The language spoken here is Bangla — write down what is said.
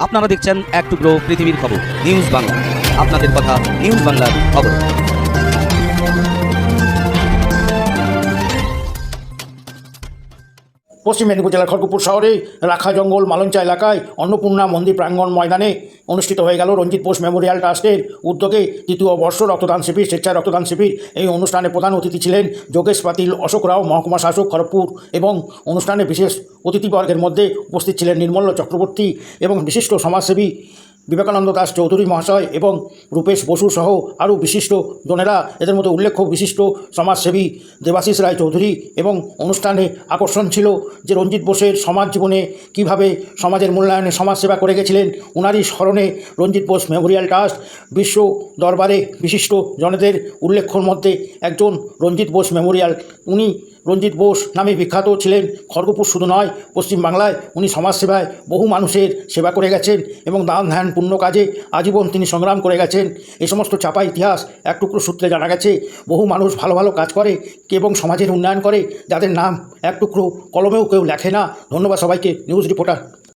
আপনারা দেখছেন এক টুকরো পৃথিবীর খবর নিউজ বাংলা। আপনাদের কথা নিউজ বাংলার খবর। পশ্চিম মেদিনীপুর জেলার খড়গপুর শহরে রাখা জঙ্গল মালঞ্চা এলাকায় অন্নপূর্ণা মন্দির প্রাঙ্গণ ময়দানে অনুষ্ঠিত হয়ে গেল রঞ্জিত বোস মেমোরিয়াল ট্রাস্টের উদ্যোগে তৃতীয় বর্ষ রক্তদান শিবির, স্বেচ্ছায় রক্তদান শিবির। এই অনুষ্ঠানে প্রধান অতিথি ছিলেন যোগেশ পাতিল, অশোক রাও, মহকুমা শাসক খড়গপুর, এবং অনুষ্ঠানে বিশেষ অতিথিবর্গের মধ্যে উপস্থিত ছিলেন নির্মল্য চক্রবর্তী এবং বিশিষ্ট সমাজসেবী বিবেকানন্দ দাস চৌধুরী মহাশয় এবং রূপেশ বসু সহ আরও বিশিষ্ট জনেরা। এদের মধ্যে উল্লেখ্য বিশিষ্ট সমাজসেবী দেবাশিস রায় চৌধুরী। এবং অনুষ্ঠানে আকর্ষণ ছিল যে রঞ্জিত বোসের সমাজ জীবনে কীভাবে সমাজের মূল্যায়নে সমাজসেবা করে গেছিলেন। ওনারই স্মরণে রঞ্জিত বোস মেমোরিয়াল ট্রাস্ট বিশ্ব দরবারে বিশিষ্ট জনেদের উল্লেখ্যর মধ্যে একজন রঞ্জিত বোস মেমোরিয়াল। উনি রঞ্জিত বোস নামে বিখ্যাত ছিলেন। খড়গপুর শুধু নয়, পশ্চিমবাংলায় উনি সমাজসেবায় বহু মানুষের সেবা করে গেছেন এবং দান ধ্যান পুণ্য কাজে আজীবন তিনি সংগ্রাম করে গেছেন। এই সমস্ত চাপা ইতিহাস এক টুকরো সূত্রে জানা গেছে বহু মানুষ ভালো ভালো কাজ করে এবং সমাজের উন্নয়ন করে, যাদের নাম এক টুকরো কলমেও কেউ লেখে না। ধন্যবাদ সবাইকে। News reporter.